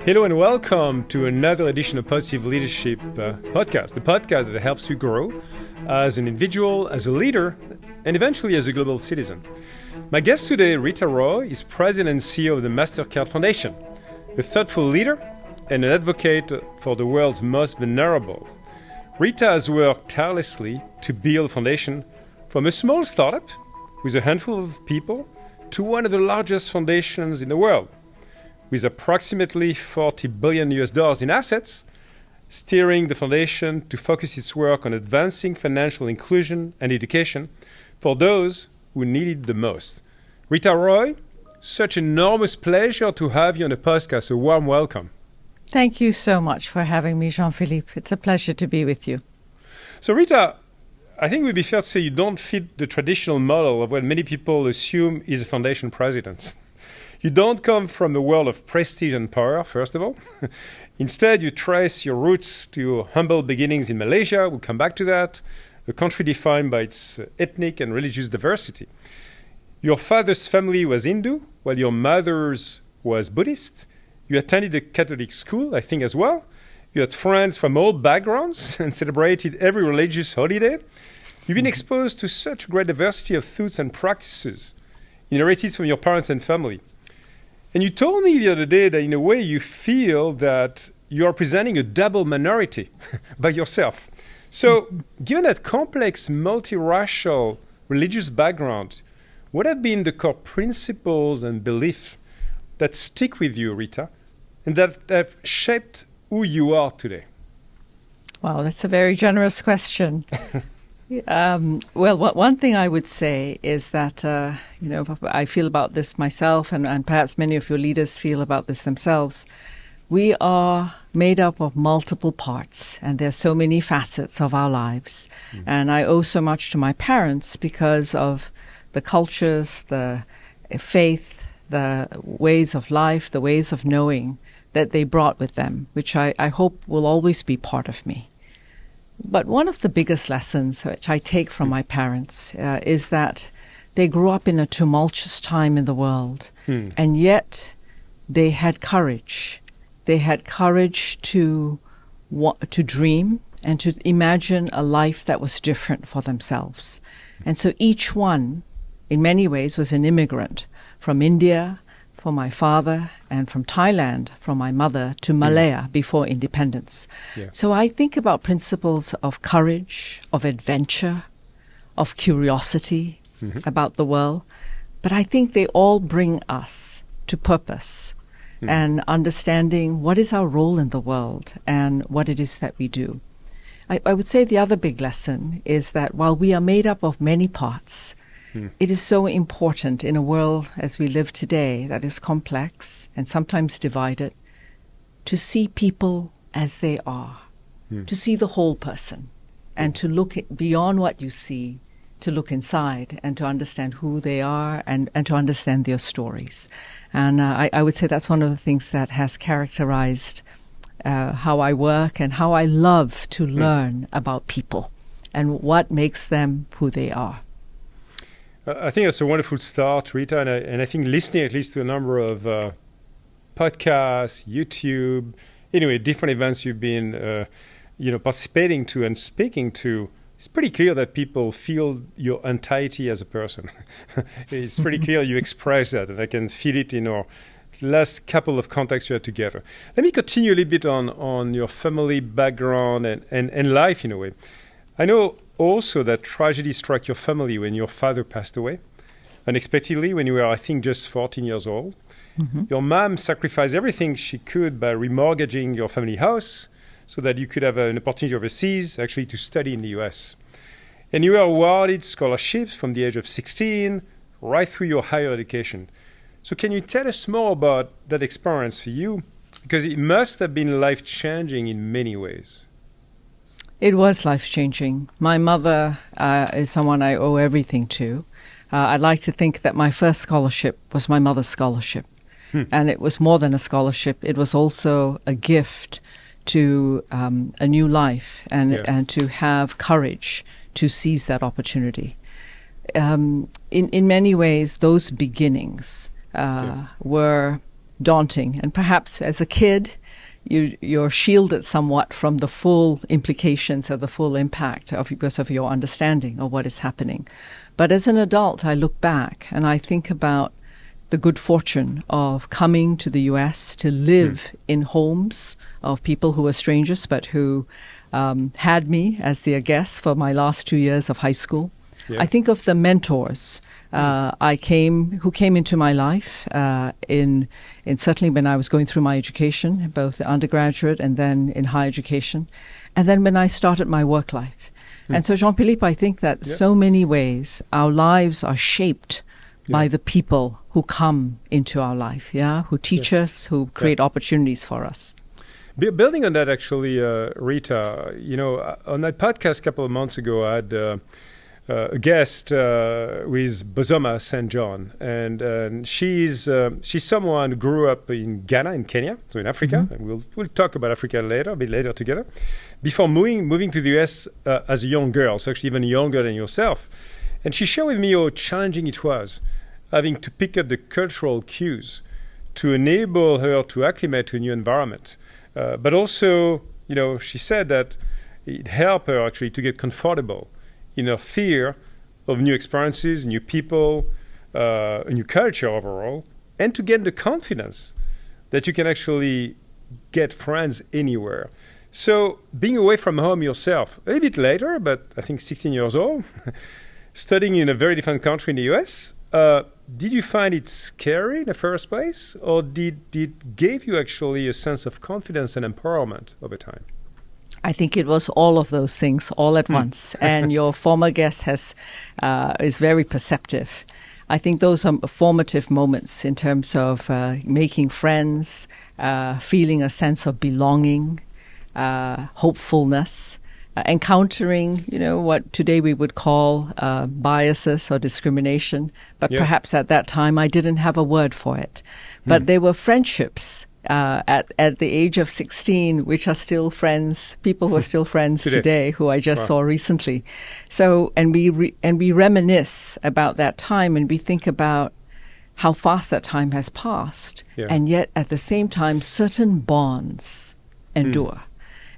Hello and welcome to another edition of Positive Leadership Podcast, the podcast that helps you grow as an individual, as a leader, and eventually as a global citizen. My guest today, Rita Roy, is President and CEO of the MasterCard Foundation, a thoughtful leader and an advocate for the world's most vulnerable. Rita has worked tirelessly to build a foundation from a small startup with a handful of people to one of the largest foundations in the world, with approximately $40 billion in assets, steering the foundation to focus its work on advancing financial inclusion and education for those who need it the most. Rita Roy, such enormous pleasure to have you on the podcast. A warm welcome. Thank you so much for having me, Jean-Philippe. It's a pleasure to be with you. So Rita, I think it would be fair to say you don't fit the traditional model of what many people assume is a foundation president. You don't come from the world of prestige and power, first of all. Instead, you trace your roots to your humble beginnings in Malaysia. We'll come back to that, a country defined by its ethnic and religious diversity. Your father's family was Hindu, while your mother's was Buddhist. You attended a Catholic school, I think, as well. You had friends from all backgrounds and celebrated every religious holiday. You've been exposed to such great diversity of thoughts and practices inherited from your parents and family. And you told me the other day that in a way you feel that you are presenting a double minority by yourself. So given that complex, multiracial religious background, what have been the core principles and beliefs that stick with you, Rita, and that have shaped who you are today? Wow, that's a very generous question. Well, one thing I would say is that, I feel about this myself, and perhaps many of your leaders feel about this themselves. We are made up of multiple parts, and there's so many facets of our lives. And I owe so much to my parents because of the cultures, the faith, the ways of life, the ways of knowing that they brought with them, which I hope will always be part of me. But one of the biggest lessons which I take from my parents is that they grew up in a tumultuous time in the world, and yet they had courage. They had courage to dream and to imagine a life that was different for themselves. And so each one, in many ways, was an immigrant from India, for my father, and from Thailand, from my mother, to Malaya before independence. Yeah. So I think about principles of courage, of adventure, of curiosity about the world. But I think they all bring us to purpose and understanding what is our role in the world and what it is that we do. I would say the other big lesson is that while we are made up of many parts, it is so important in a world as we live today that is complex and sometimes divided to see people as they are, to see the whole person, and to look beyond what you see, to look inside and to understand who they are and to understand their stories. And I would say that's one of the things that has characterized how I work and how I love to learn about people and what makes them who they are. I think that's a wonderful start, Rita, and I think listening at least to a number of podcasts, YouTube, anyway, different events you've been, participating to and speaking to, it's pretty clear that people feel your entirety as a person. It's pretty clear you express that, and I can feel it in our last couple of contacts we had together. Let me continue a little bit on your family background and life in a way. I know also that tragedy struck your family when your father passed away, unexpectedly when you were, I think, just 14 years old. Your mom sacrificed everything she could by remortgaging your family house so that you could have an opportunity overseas, actually to study in the US. And you were awarded scholarships from the age of 16 right through your higher education. So can you tell us more about that experience for you? Because it must have been life-changing in many ways. It was life-changing. My mother is someone I owe everything to. I'd like to think that my first scholarship was my mother's scholarship. And it was more than a scholarship. It was also a gift to a new life and to have courage to seize that opportunity. In many ways, those beginnings were daunting. And perhaps as a kid, you're shielded somewhat from the full implications or the full impact because of your understanding of what is happening. But as an adult, I look back and I think about the good fortune of coming to the US to live in homes of people who were strangers but who had me as their guest for my last 2 years of high school. Yeah. I think of the mentors who came into my life in certainly when I was going through my education, both the undergraduate and then in higher education, and then when I started my work life. And so, Jean-Philippe, I think that so many ways our lives are shaped by the people who come into our life, who teach us, who create opportunities for us. Building on that, actually, Rita, on that podcast a couple of months ago, I had a guest with Bozoma St. John, and she's someone who grew up in Ghana, in Kenya, so in Africa, and we'll talk about Africa a bit later together, before moving to the US as a young girl, so actually even younger than yourself. And she shared with me how challenging it was, having to pick up the cultural cues to enable her to acclimate to a new environment. But also, she said that it helped her actually to get comfortable in her fear of new experiences, new people, a new culture overall, and to get the confidence that you can actually get friends anywhere. So being away from home yourself, a little bit later, but I think 16 years old, studying in a very different country in the US, did you find it scary in the first place, or did it give you actually a sense of confidence and empowerment over time? I think it was all of those things all at once. And your former guest is very perceptive. I think those are formative moments in terms of making friends, feeling a sense of belonging, hopefulness, encountering, what today we would call biases or discrimination. But perhaps at that time I didn't have a word for it. But there were friendships at the age of 16, which are still friends, people who are still friends today, who I just saw recently. So, and we reminisce about that time, and we think about how fast that time has passed. And yet, at the same time, certain bonds endure.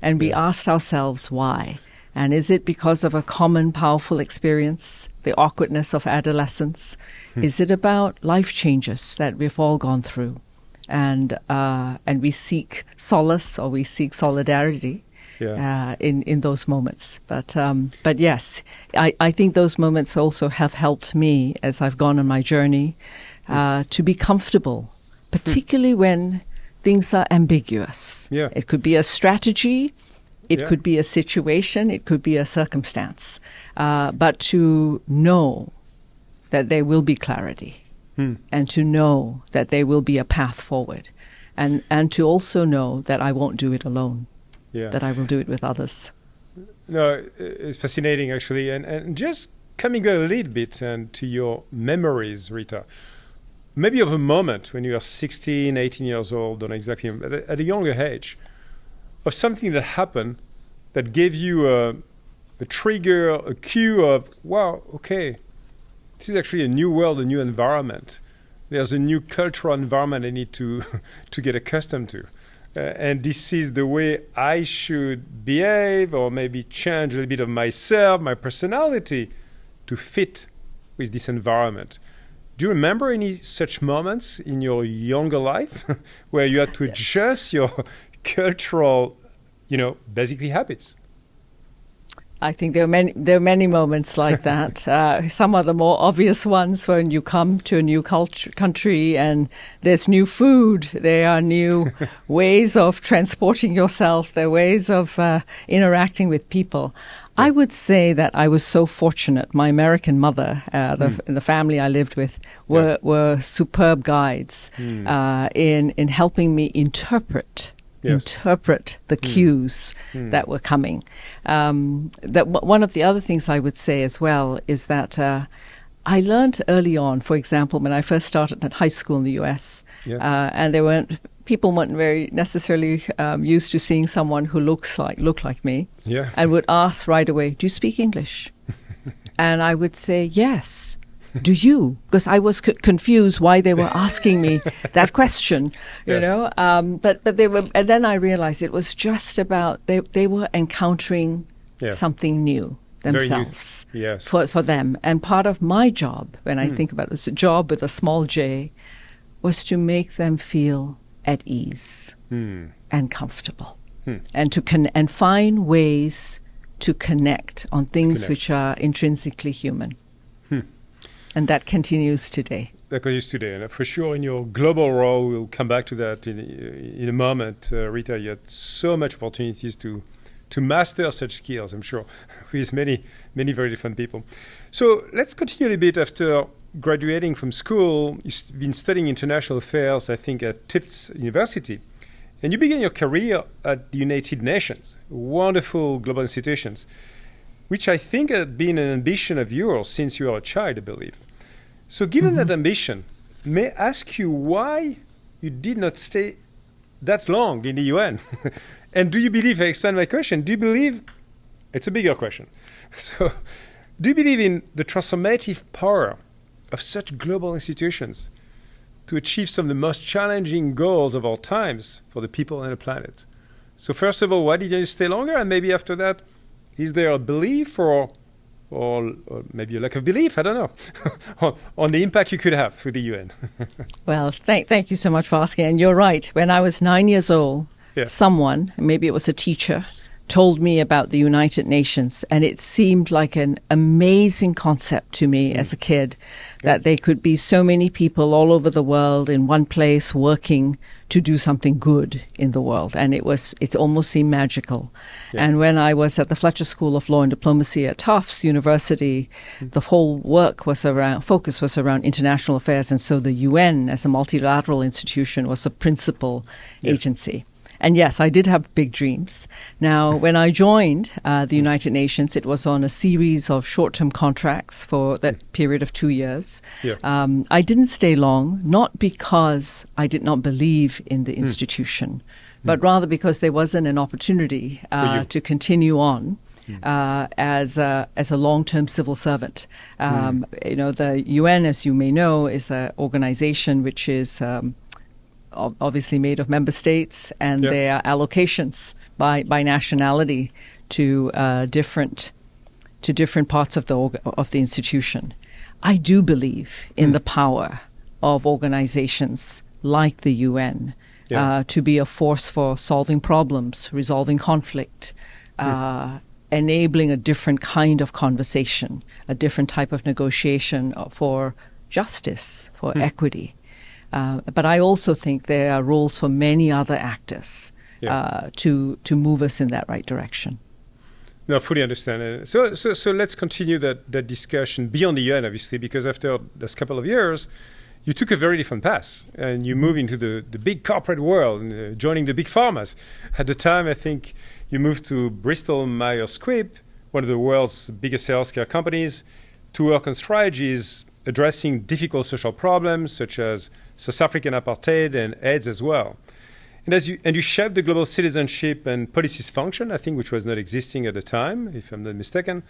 And we asked ourselves why. And is it because of a common, powerful experience, the awkwardness of adolescence? Is it about life changes that we've all gone through? And we seek solace, or we seek solidarity in those moments. But yes, I think those moments also have helped me as I've gone on my journey to be comfortable, particularly when things are ambiguous. It could be a strategy, it could be a situation, it could be a circumstance, but to know that there will be clarity. And to know that there will be a path forward, and to also know that I won't do it alone, that I will do it with others. No, it's fascinating, actually. And just coming back a little bit and to your memories, Rita, maybe of a moment when you were 16, 18 years old, don't know exactly, at a younger age, of something that happened that gave you a trigger, a cue of, wow, okay, this is actually a new world, a new environment. There's a new cultural environment I need to get accustomed to. And this is the way I should behave, or maybe change a little bit of myself, my personality, to fit with this environment. Do you remember any such moments in your younger life where you had to adjust your cultural, basically habits? I think there are many moments like that. Some are the more obvious ones when you come to a new country and there's new food, there are new ways of transporting yourself, there are ways of interacting with people. I would say that I was so fortunate. My American mother, the family I lived with, were superb guides in helping me interpret the cues that were coming. One of the other things I would say as well is that I learned early on, for example, when I first started at high school in the US, and people weren't very necessarily used to seeing someone who looked like me, and would ask right away, "Do you speak English?" And I would say yes. Do you? Because I was confused why they were asking me that question, you know. But they were, and then I realized it was just about they were encountering something new themselves for them. And part of my job, when I think about it, it's a job with a small j, was to make them feel at ease and comfortable, and to and find ways to connect on things which are intrinsically human. And that continues today. That continues today. And for sure in your global role, we'll come back to that in a moment. Rita, you had so much opportunities to master such skills, I'm sure, with many very different people. So let's continue a bit. After graduating from school, you've been studying international affairs, I think, at Tufts University. And you began your career at the United Nations, wonderful global institutions, which I think had been an ambition of yours since you were a child, I believe. So given that ambition, may I ask you why you did not stay that long in the UN? And do you believe, I extend my question, do you believe, it's a bigger question, so do you believe in the transformative power of such global institutions to achieve some of the most challenging goals of our times for the people and the planet? So first of all, why did you stay longer? And maybe after that, is there a belief or maybe a lack of belief, I don't know, on the impact you could have through the UN? Well, thank you so much for asking. And you're right. When I was 9 years old, someone, maybe it was a teacher, told me about the United Nations, and it seemed like an amazing concept to me as a kid, that there could be so many people all over the world in one place working to do something good in the world. And it almost seemed magical. And when I was at the Fletcher School of Law and Diplomacy at Tufts University, the whole focus was around international affairs. And so the UN as a multilateral institution was a principal agency. And yes, I did have big dreams. Now, when I joined the United Nations, it was on a series of short-term contracts for that period of 2 years. I didn't stay long, not because I did not believe in the institution, but rather because there wasn't an opportunity to continue on as a long-term civil servant. You know, the UN, as you may know, is an organization which is obviously made of member states, and there are allocations by nationality to different parts of the institution. I do believe in the power of organizations like the UN to be a force for solving problems, resolving conflict, enabling a different kind of conversation, a different type of negotiation for justice, for equity. But I also think there are roles for many other actors to move us in that right direction. No, I fully understand. So let's continue that discussion beyond the UN, obviously, because after this couple of years, you took a very different path, and you moved into the big corporate world, joining the big pharmas. At the time, I think you moved to Bristol Myers Squibb, one of the world's biggest healthcare companies, to work on strategies addressing difficult social problems such as South African apartheid and AIDS as well. And you shaped the global citizenship and policies function, I think, which was not existing at the time, if I'm not mistaken,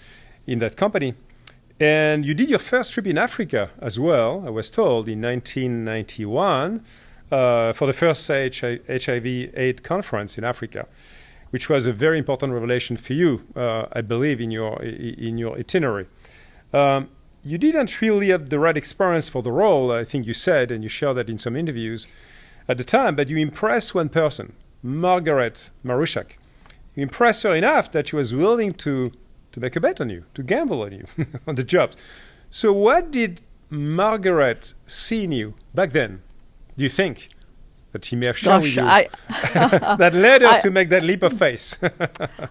in that company. And you did your first trip in Africa as well, I was told, in 1991 for the first HIV/AIDS conference in Africa, which was a very important revelation for you, I believe, in your itinerary. You didn't really have the right experience for the role, I think you said, and you shared that in some interviews at the time, but you impressed one person, Margaret Marushak. You impressed her enough that she was willing to make a bet on you, to gamble on you, on the jobs. So what did Margaret see in you back then, do you think, that she may have shown you that led her to make that leap of faith?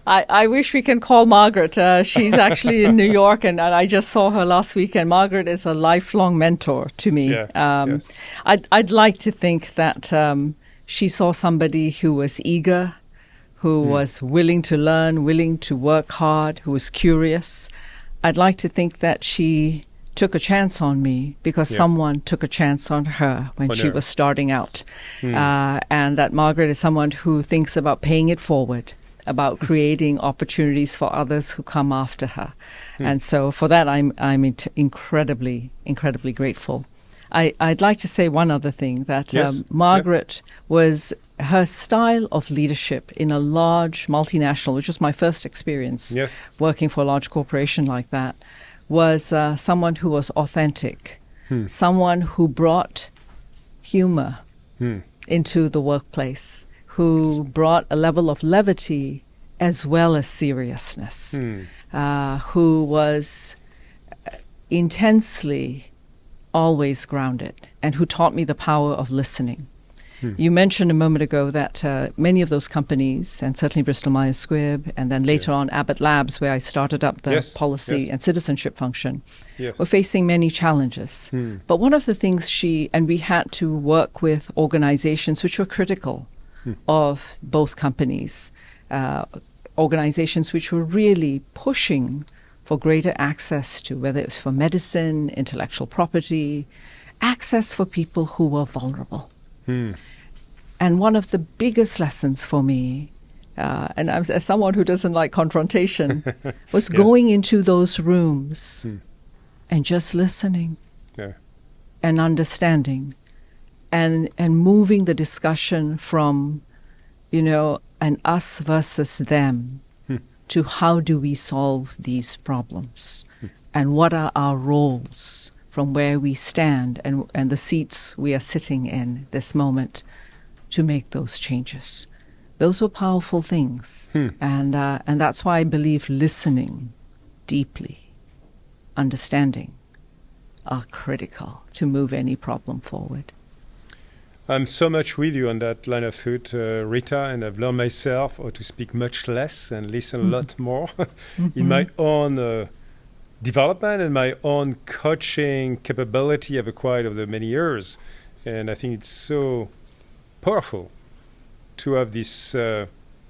I wish we can call Margaret. She's actually in New York, and I just saw her last week, and Margaret is a lifelong mentor to me. I'd like to think that she saw somebody who was eager, who was willing to learn, willing to work hard, who was curious. I'd like to think that she took a chance on me because someone took a chance on her when she was starting out. And that Margaret is someone who thinks about paying it forward, about creating opportunities for others who come after her. And so for that, I'm incredibly grateful. I'd like to say one other thing, that Yes. Margaret was, her style of leadership in a large multinational, which was my first experience Yes. working for a large corporation like that, was someone who was authentic, someone who brought humor into the workplace, who brought a level of levity as well as seriousness, who was intensely always grounded, and who taught me the power of listening. You mentioned a moment ago that many of those companies, and certainly Bristol-Myers Squibb, and then later on Abbott Labs, where I started up the Yes, policy yes. and citizenship function, Yes. were facing many challenges. But one of the things we had to work with organizations which were critical of both companies, organizations which were really pushing for greater access to, whether it was for medicine, intellectual property, access for people who were vulnerable. And one of the biggest lessons for me, and as someone who doesn't like confrontation, was going into those rooms and just listening Yeah. and understanding and moving the discussion from, an us versus them to how do we solve these problems and what are our roles from where we stand and the seats we are sitting in this moment to make those changes. Those were powerful things. And that's why I believe listening deeply, understanding, are critical to move any problem forward. I'm so much with you on that line of thought, Rita, and I've learned myself how to speak much less and listen a lot more in my own development and my own coaching capability I've acquired over the many years. And I think it's so powerful to have this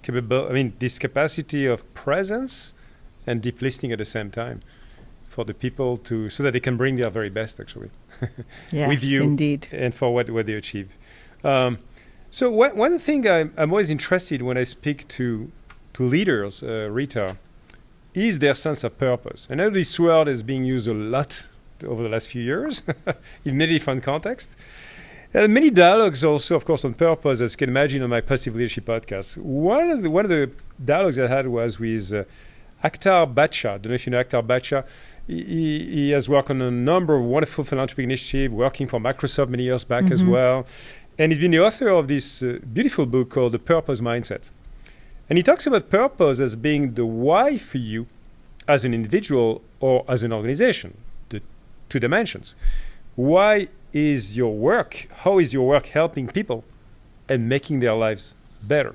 this capacity of presence and deep listening at the same time for the people so that they can bring their very best, actually, Yes, with you indeed. and for what they achieve. So one thing I'm always interested when I speak to leaders, Rita, is their sense of purpose. I know this word is being used a lot over the last few years in many different contexts. Many dialogues also, of course, on purpose, as you can imagine on my Positive Leadership podcast. One of the dialogues I had was with Akhtar Bacha. I don't know if you know Akhtar Bacha. He has worked on a number of wonderful philanthropic initiatives, working for Microsoft many years back as well. And he's been the author of this beautiful book called The Purpose Mindset. And he talks about purpose as being the why for you as an individual or as an organization, the two dimensions. Why is your work, how is your work helping people and making their lives better?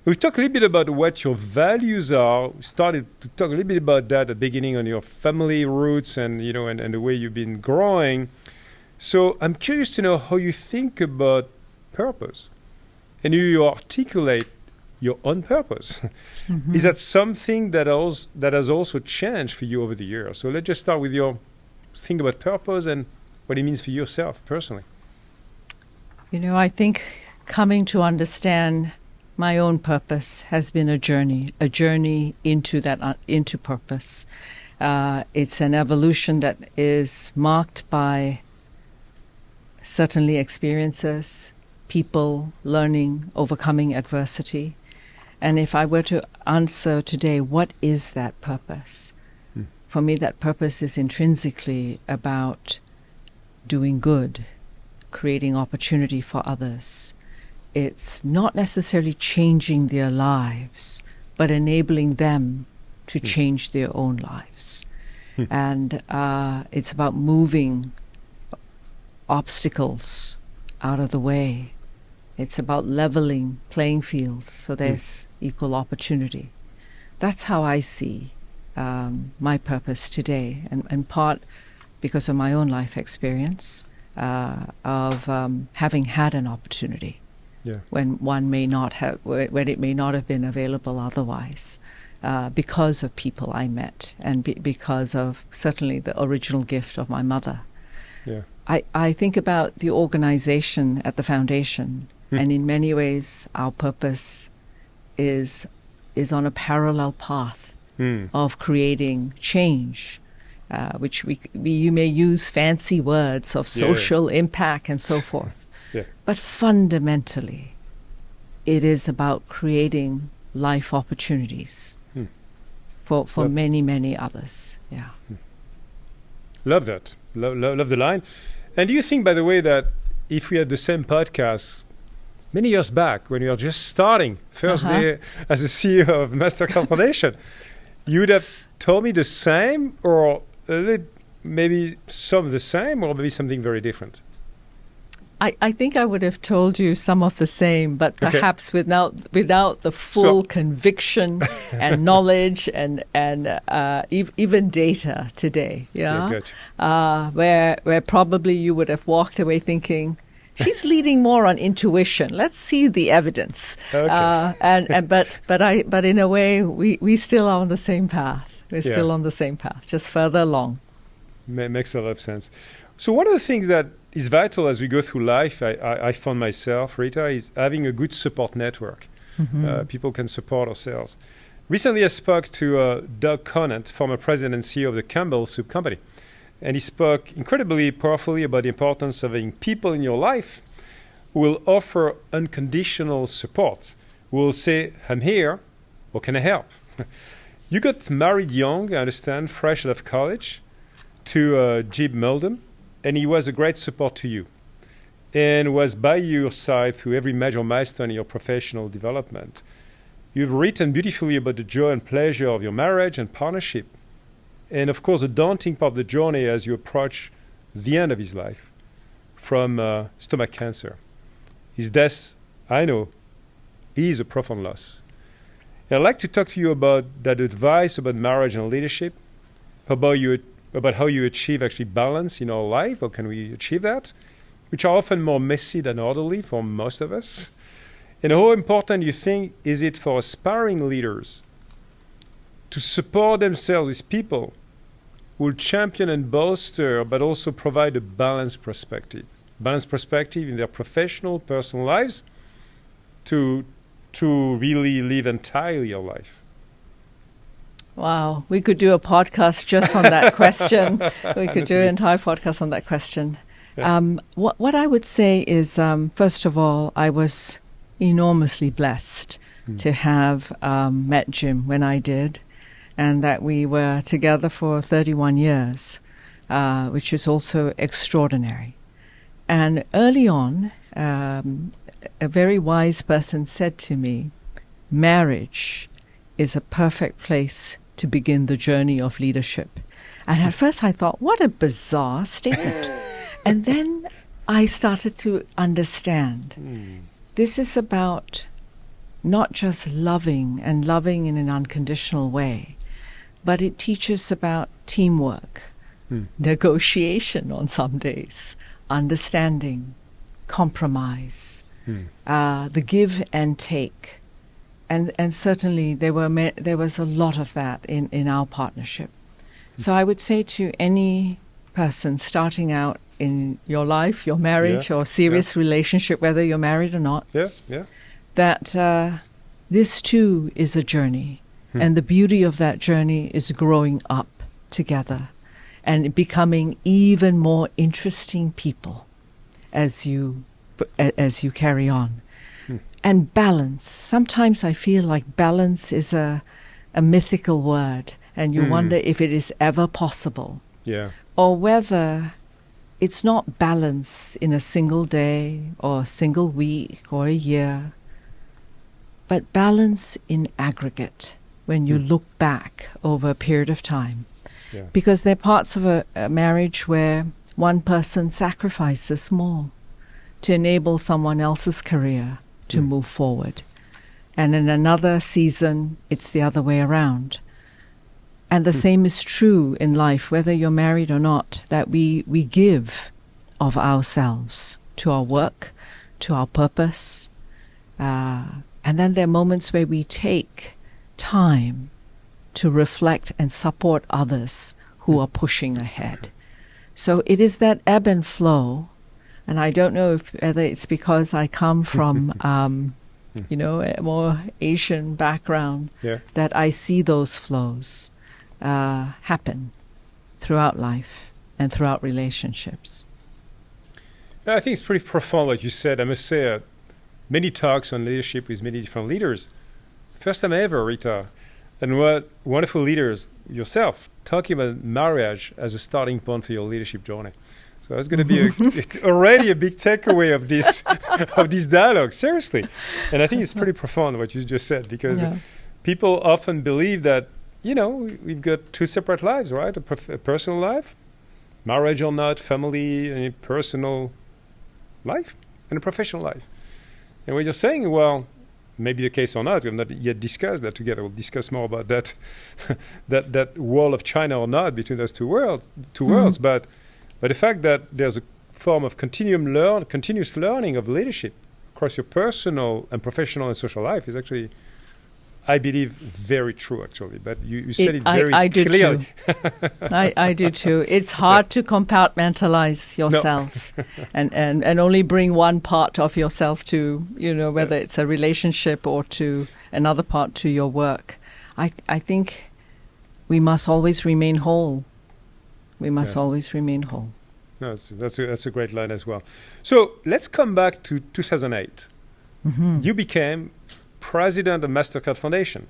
We talked a little bit about what your values are. We started to talk a little bit about that at the beginning on your family roots and the way you've been growing. So I'm curious to know how you think about purpose and you articulate your own purpose. Is that something that has also changed for you over the years? So let's just start with your think about purpose and what it means for yourself personally. I think coming to understand my own purpose has been a journey into purpose. It's an evolution that is marked by certainly experiences, people, learning, overcoming adversity. And if I were to answer today, what is that purpose? For me, that purpose is intrinsically about doing good, creating opportunity for others. It's not necessarily changing their lives, but enabling them to change their own lives. And it's about moving obstacles out of the way. It's about leveling playing fields so there's equal opportunity. That's how I see my purpose today, and in part because of my own life experience of having had an opportunity when one may not have, when it may not have been available otherwise, because of people I met and because of certainly the original gift of my mother. I think about the organization at the foundation, and in many ways our purpose is is on a parallel path of creating change, which you may use fancy words of social impact and so forth. But fundamentally, it is about creating life opportunities for many, many others. Yeah. Love that. Love the line. And do you think, by the way, that if we had the same podcast many years back, when you were just starting, first day as a CEO of Mastercard Foundation, you would have told me the same, or maybe some of the same, or maybe something very different? I think I would have told you some of the same, but perhaps without the full conviction and knowledge and even data today. Where probably you would have walked away thinking, she's leading more on intuition. Let's see the evidence. But in a way, we still are on the same path. We're still on the same path, just further along. Makes a lot of sense. So one of the things that is vital as we go through life, I found myself, Rita, is having a good support network. People can support ourselves. Recently, I spoke to Doug Conant, former president and CEO of the Campbell Soup Company. And he spoke incredibly powerfully about the importance of having people in your life who will offer unconditional support, who will say, I'm here, what can I help? You got married young, I understand, fresh out of college, to Jim Meldon. And he was a great support to you and was by your side through every major milestone in your professional development. You've written beautifully about the joy and pleasure of your marriage and partnership. And of course, the daunting part of the journey as you approach the end of his life from stomach cancer. His death, I know, is a profound loss. And I'd like to talk to you about that advice about marriage and leadership, about how you achieve actually balance in our life. How can we achieve that? Which are often more messy than orderly for most of us. And how important you think is it for aspiring leaders to support themselves with people who will champion and bolster, but also provide a balanced perspective in their professional, personal lives to really live entirely your life. Wow, we could do a podcast just on that question. We could do an entire podcast on that question. What I would say is, first of all, I was enormously blessed to have met Jim when I did, and that we were together for 31 years, which is also extraordinary. And early on, a very wise person said to me, marriage is a perfect place to begin the journey of leadership. And at first I thought, what a bizarre statement. And then I started to understand. This is about not just loving and loving in an unconditional way, but it teaches about teamwork, negotiation on some days, understanding, compromise, the give and take. And certainly there was a lot of that in our partnership. So I would say to any person starting out in your life, your marriage or serious relationship, whether you're married or not, that this too is a journey. And the beauty of that journey is growing up together and becoming even more interesting people as you carry on. And balance. Sometimes I feel like balance is a mythical word, and you wonder if it is ever possible. Or whether it's not balance in a single day or a single week or a year, but balance in aggregate when you look back over a period of time. Because there are parts of a marriage where one person sacrifices more to enable someone else's career to move forward. And in another season, it's the other way around. And the same is true in life, whether you're married or not, that we give of ourselves to our work, to our purpose. And then there are moments where we take time to reflect and support others who are pushing ahead. So it is that ebb and flow. And I don't know whether it's because I come from you know, a more Asian background, that I see those flows happen throughout life and throughout relationships. I think it's pretty profound what you said. I must say, many talks on leadership with many different leaders. First time ever, Rita, and what wonderful leaders yourself talking about marriage as a starting point for your leadership journey. So that's going to be already a big takeaway of this dialogue, seriously. And I think it's pretty profound what you just said, because people often believe that, you know, we've got two separate lives, right? A personal life, marriage or not, family, and a personal life, and a professional life. And what you're saying, well, maybe the case or not, we've not yet discussed that together. We'll discuss more about that that wall of China or not between those two worlds. But the fact that there's a form of continuous learning of leadership across your personal and professional and social life is actually, I believe, very true, actually. But you said it very clearly. I do too. It's hard to compartmentalize yourself and only bring one part of yourself to, you know, whether it's a relationship or to another part to your work. I think we must always remain whole. We must always remain whole. No, that's a great line as well. So let's come back to 2008. You became president of MasterCard Foundation.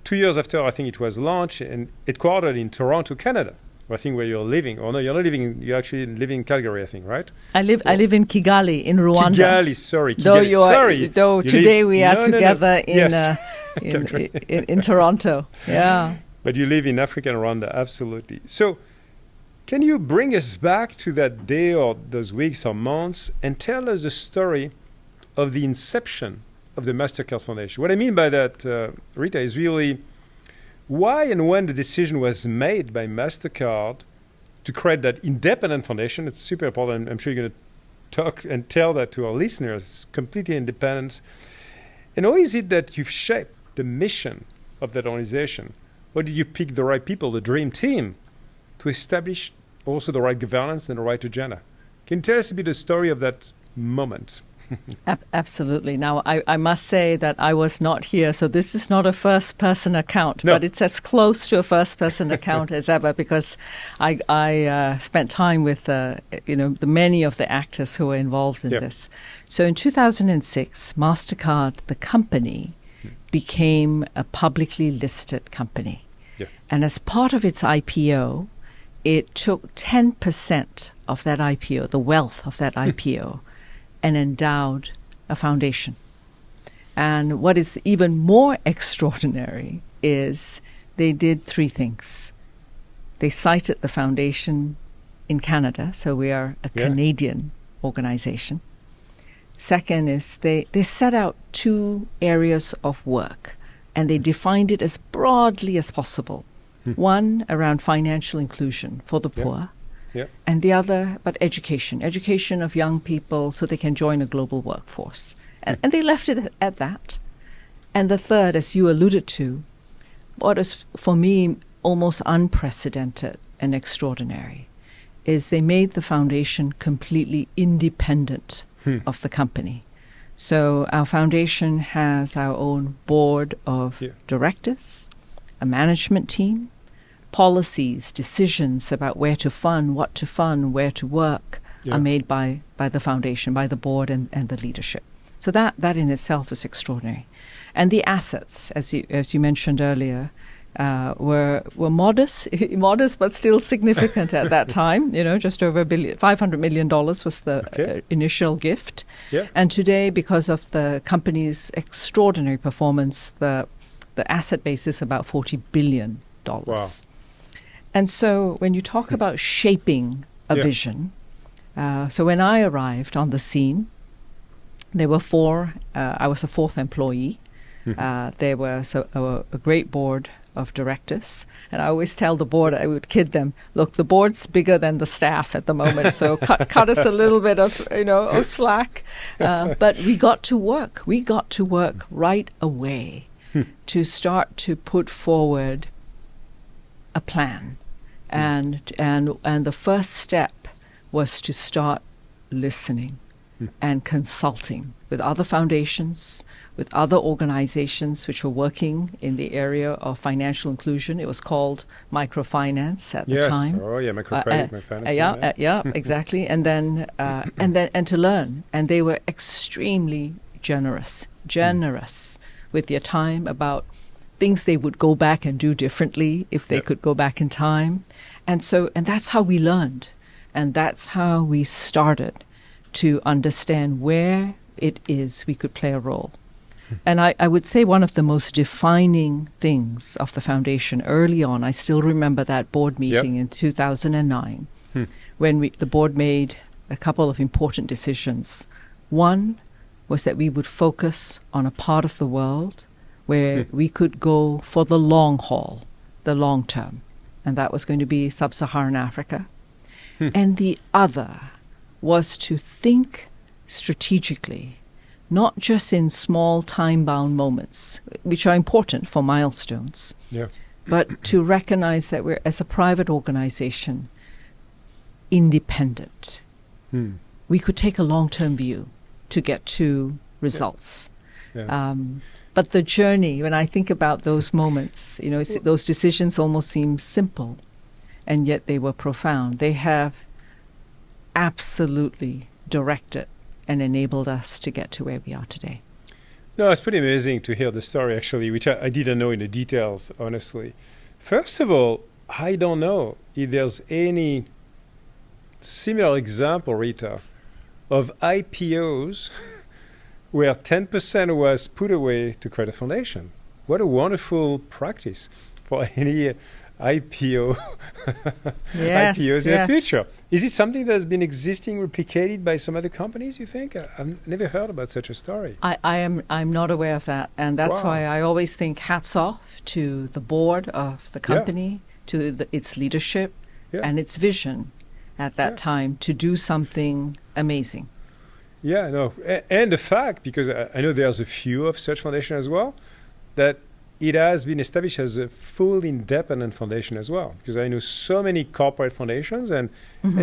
2 years after, I think it was launched and headquartered in Toronto, Canada. I think where you're living. Or no, you're not living. You actually live in Calgary, I think, right? I live in Kigali, in Rwanda. Kigali. Though today we are together in Toronto. Yeah. But you live in Africa and Rwanda, absolutely. So, can you bring us back to that day or those weeks or months and tell us the story of the inception of the MasterCard Foundation? What I mean by that, Rita, is really why and when the decision was made by MasterCard to create that independent foundation. It's super important. I'm sure you're going to talk and tell that to our listeners. It's completely independent. And how is it that you've shaped the mission of that organization? How did you pick the right people, the dream team, to establish also the right governance and the right agenda? Can you tell us a bit the story of that moment? Absolutely. Now, I must say that I was not here, so this is not a first-person account, but it's as close to a first-person account as ever, because I spent time with the many of the actors who were involved in this. So in 2006, MasterCard, the company, became a publicly listed company. And as part of its IPO, it took 10% of that IPO, the wealth of that IPO, and endowed a foundation. And what is even more extraordinary is they did three things. They cited the foundation in Canada, so we are a Canadian organization. Second is they set out two areas of work, and they defined it as broadly as possible. One around financial inclusion for the poor, and the other about education of young people so they can join a global workforce. And they left it at that. And the third, as you alluded to, what is for me almost unprecedented and extraordinary, is they made the foundation completely independent of the company. So our foundation has our own board of directors, a management team, policies, decisions about where to fund, what to fund, where to work are made by the foundation, by the board and the leadership. So that in itself is extraordinary. And the assets, as you mentioned earlier, were modest but still significant at that time. You know, just over $500 million was the initial gift. And today, because of the company's extraordinary performance, the asset base is about $40 billion. Wow. And so when you talk about shaping a vision, so when I arrived on the scene, there were four. I was the fourth employee. There was a great board of directors. And I always tell the board, I would kid them, look, the board's bigger than the staff at the moment, so cut us a little bit of slack. But we got to work. We got to work right away to start to put forward a plan. And the first step was to start listening and consulting with other foundations, with other organizations which were working in the area of financial inclusion. It was called microfinance at the time. Yes, oh yeah, microcredit, microfinance. Yeah, exactly. And then to learn. And they were extremely generous with their time about things they would go back and do differently if they could go back in time. And that's how we learned. And that's how we started to understand where it is we could play a role. And I would say one of the most defining things of the foundation early on, I still remember that board meeting in 2009 when the board made a couple of important decisions. One was that we would focus on a part of the world where we could go for the long haul, the long term. And that was going to be sub-Saharan Africa. And the other was to think strategically, not just in small time-bound moments, which are important for milestones, but to recognize that we're, as a private organization, independent. We could take a long-term view to get to results. But the journey, when I think about those moments, those decisions almost seem simple, and yet they were profound. They have absolutely directed and enabled us to get to where we are today. No, it's pretty amazing to hear the story, actually, which I didn't know in the details, honestly. First of all, I don't know if there's any similar example, Rita, of IPOs where 10% was put away to create a foundation. What a wonderful practice for any IPO IPOs in the future. Is it something that has been existing, replicated by some other companies, you think? I've never heard about such a story. I'm not aware of that. And that's why I always think hats off to the board of the company, to its leadership and its vision at that time to do something amazing. Yeah, no. And the fact, because I know there's a few of such foundations as well, that it has been established as a full independent foundation as well. Because I know so many corporate foundations, and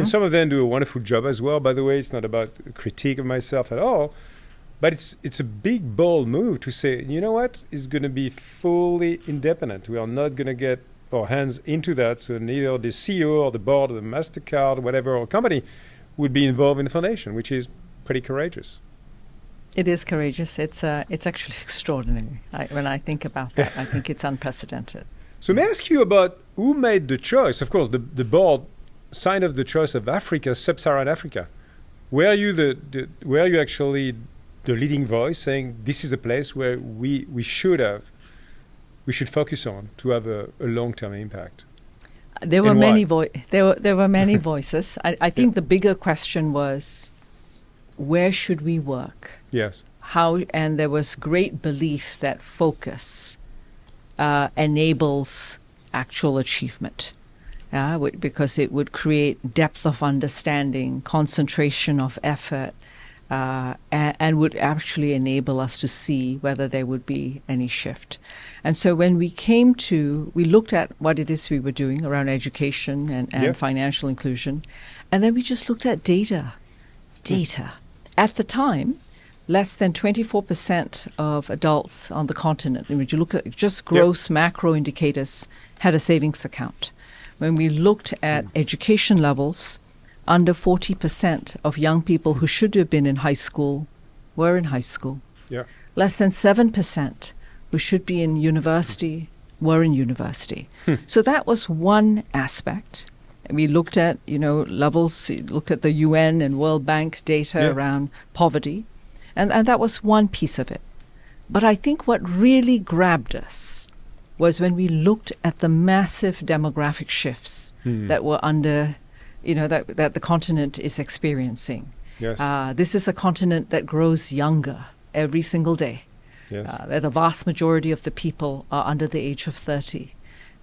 some of them do a wonderful job as well. By the way, it's not about a critique of myself at all, but it's a big, bold move to say, you know what, it's going to be fully independent. We are not going to get our hands into that. So neither the CEO or the board or the MasterCard or whatever or company would be involved in the foundation, which is pretty courageous. It is courageous. It's actually extraordinary. When I think about that, I think it's unprecedented. So may I ask you about who made the choice? Of course, the board signed off the choice of Africa, sub-Saharan Africa. Were you actually the leading voice saying this is a place where we should focus on to have a long-term impact? There were many there were many voices. I think the bigger question was, where should we work? Yes. And there was great belief that focus enables actual achievement, because it would create depth of understanding, concentration of effort, and would actually enable us to see whether there would be any shift. And so when we looked at what it is we were doing around education and financial inclusion, and then we just looked at data. At the time, less than 24% of adults on the continent, when you look at just gross macro indicators, had a savings account. When we looked at education levels, under 40% of young people who should have been in high school were in high school. Less than 7% who should be in university were in university. So that was one aspect. We looked at, levels, looked at the UN and World Bank data around poverty, and that was one piece of it. But I think what really grabbed us was when we looked at the massive demographic shifts that were that the continent is experiencing. This is a continent that grows younger every single day. The vast majority of the people are under the age of 30.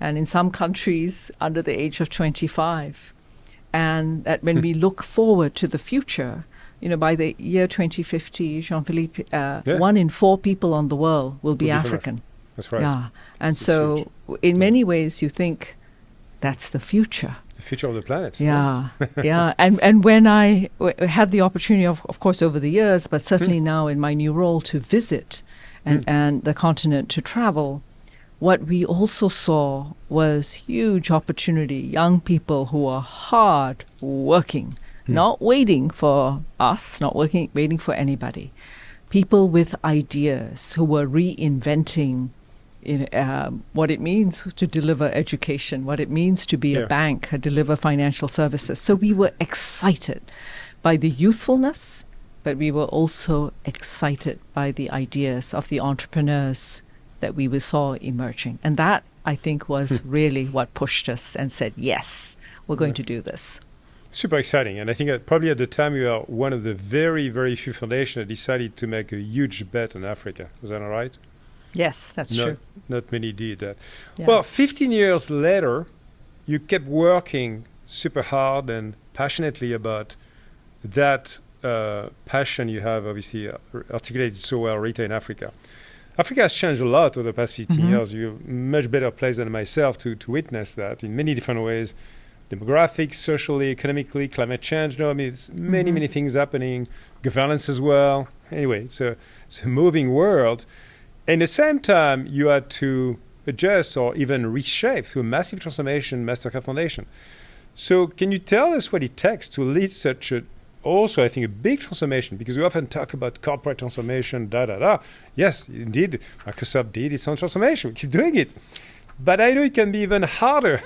And in some countries, under the age of 25. And that when we look forward to the future, by the year 2050, Jean-Philippe, 1 in 4 people on the world will be African. That's right. Yeah. And so in many ways, you think that's the future. The future of the planet. Yeah. And when I had the opportunity, of course, over the years, but certainly now in my new role, to visit and the continent to travel, what we also saw was huge opportunity. Young people who are hard working, not waiting for us, not waiting for anybody. People with ideas who were reinventing what it means to deliver education, what it means to be a bank, deliver financial services. So we were excited by the youthfulness, but we were also excited by the ideas of the entrepreneurs that we saw emerging. And that, I think, was really what pushed us and said, yes, we're going to do this. Super exciting. And I think that probably at the time you are one of the very, very few foundations that decided to make a huge bet on Africa. Is that all right? Yes, that's true. Not many did that. Yeah. Well, 15 years later, you kept working super hard and passionately about that passion you have, obviously, articulated so well, Rita, in Africa. Africa has changed a lot over the past 15 years. You're much better placed than myself to witness that in many different ways. Demographics, socially, economically, climate change. No, I mean, it's many things happening. Governance as well. Anyway, it's a moving world. And at the same time, you had to adjust or even reshape through a massive transformation, Mastercard Foundation. So can you tell us what it takes to lead such also, I think, a big transformation? Because we often talk about corporate transformation, Yes, indeed, Microsoft did its own transformation. We keep doing it. But I know it can be even harder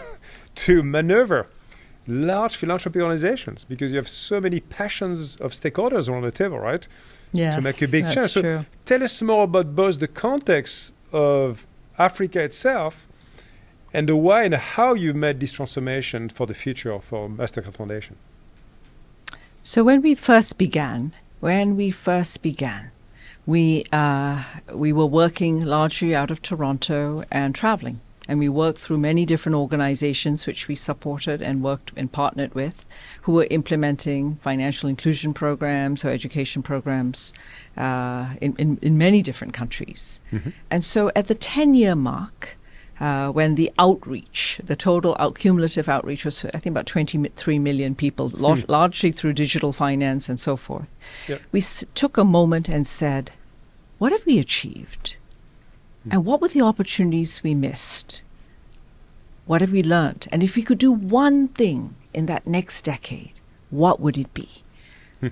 to maneuver large philanthropy organizations because you have so many passions of stakeholders around the table, right? Yes, to make a big change. that's true. So tell us more about both the context of Africa itself and the why and how you made this transformation for the future for Mastercard Foundation. So when we first began, we were working largely out of Toronto and traveling. And we worked through many different organizations which we supported and worked and partnered with, who were implementing financial inclusion programs or education programs in many different countries. And so at the 10-year mark, when the outreach, the total cumulative outreach was, I think, about 23 million people, largely through digital finance and so forth, we took a moment and said, what have we achieved? And what were the opportunities we missed? What have we learned? And if we could do one thing in that next decade, what would it be?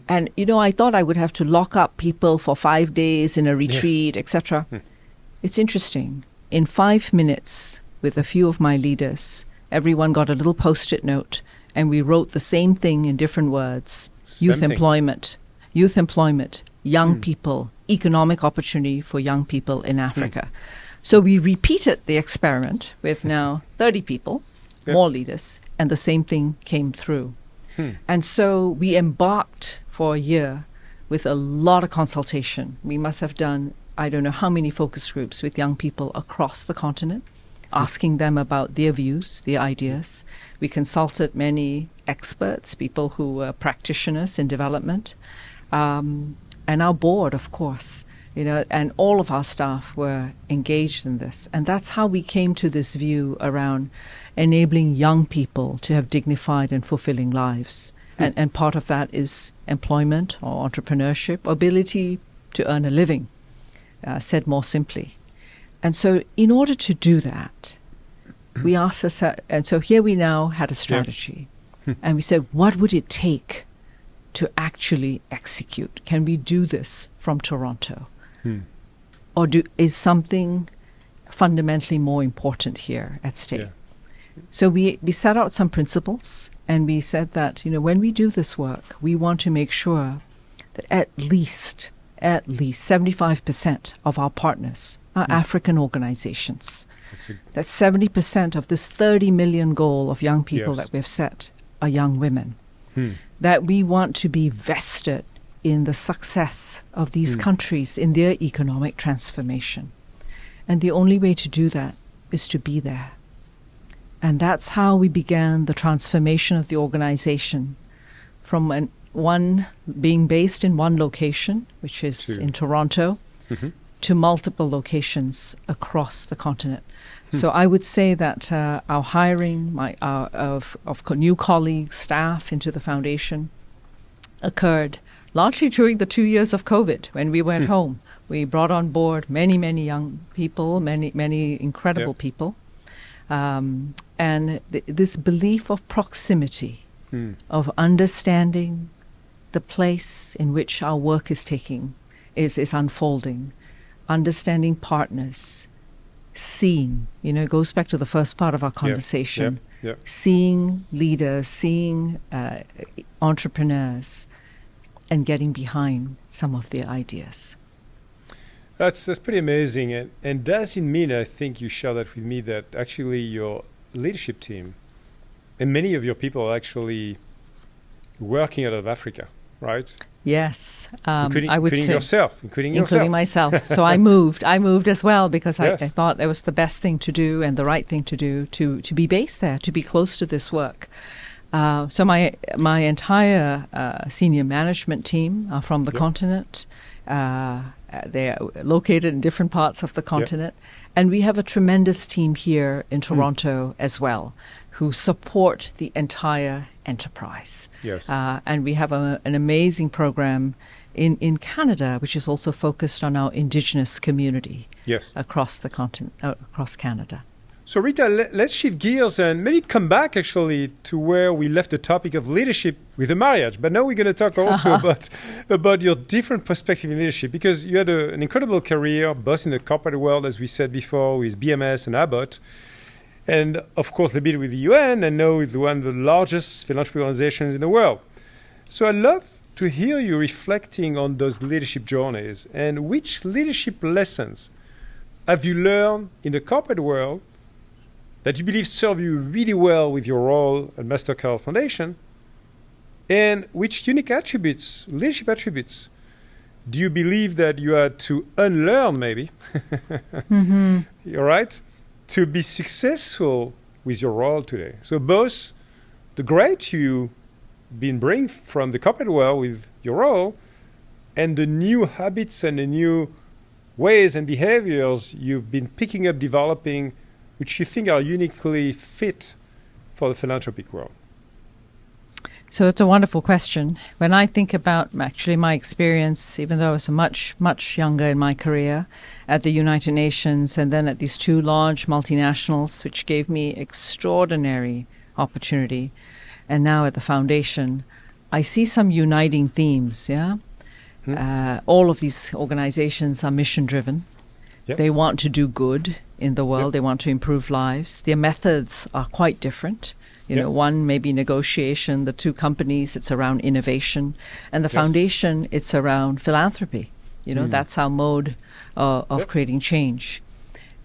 And, I thought I would have to lock up people for 5 days in a retreat, etc. It's interesting. In 5 minutes, with a few of my leaders, everyone got a little Post-it note, and we wrote the same thing in different words. Youth employment, young people, economic opportunity for young people in Africa. So we repeated the experiment with now 30 people, more leaders, and the same thing came through. And so we embarked for a year with a lot of consultation. We must have done, I don't know how many focus groups with young people across the continent, asking them about their views, their ideas. We consulted many experts, people who were practitioners in development, and our board, of course, and all of our staff were engaged in this. And that's how we came to this view around enabling young people to have dignified and fulfilling lives. And part of that is employment or entrepreneurship, ability to earn a living, said more simply. And so in order to do that, we asked ourselves, and so here we now had a strategy. And we said, what would it take to actually execute? Can we do this from Toronto? Or is something fundamentally more important here at stake? So we set out some principles, and we said that, when we do this work, we want to make sure that at least 75% of our partners are African organizations. That 70% of this 30 million goal of young people that we've set are young women. That we want to be vested in the success of these countries in their economic transformation. And the only way to do that is to be there. And that's how we began the transformation of the organization from one being based in one location, which is in Toronto, to multiple locations across the continent. So I would say that our hiring of new colleagues, staff into the foundation occurred largely during the 2 years of COVID when we went home. We brought on board many, many young people, many incredible people. And this belief of proximity, of understanding the place in which our work is is unfolding, understanding partners, seeing, it goes back to the first part of our conversation, seeing leaders, seeing entrepreneurs, and getting behind some of the ideas. That's pretty amazing. And does it mean, I think you shared that with me, that actually your leadership team and many of your people are actually working out of Africa, right? Yes, including yourself. Including myself. So I moved as well because I thought it was the best thing to do and the right thing to do to be based there, to be close to this work. So my entire senior management team are from the continent. They are located in different parts of the continent. And we have a tremendous team here in Toronto as well, who support the entire enterprise. Yes. And we have an amazing program in Canada, which is also focused on our Indigenous community across the continent, across Canada. So Rita, let's shift gears and maybe come back actually to where we left the topic of leadership with the marriage. But now we're going to talk also about your different perspective in leadership, because you had an incredible career, both in the corporate world, as we said before, with BMS and Abbott, and of course a bit with the UN, and now with one of the largest philanthropy organizations in the world. So I'd love to hear you reflecting on those leadership journeys, and which leadership lessons have you learned in the corporate world that you believe serve you really well with your role at Mastercard Foundation, and which unique attributes, leadership attributes, do you believe that you had to unlearn maybe, you're right, to be successful with your role today? So both the great you've been bringing from the corporate world with your role, and the new habits and the new ways and behaviors you've been picking up, developing, which you think are uniquely fit for the philanthropic world? So it's a wonderful question. When I think about actually my experience, even though I was much, much younger in my career at the United Nations and then at these two large multinationals, which gave me extraordinary opportunity, and now at the foundation, I see some uniting themes, all of these organizations are mission-driven. Yep. They want to do good in the world. Yep. They want to improve lives. Their methods are quite different. One may be negotiation. The two companies, it's around innovation. And the foundation, it's around philanthropy. That's our mode of creating change.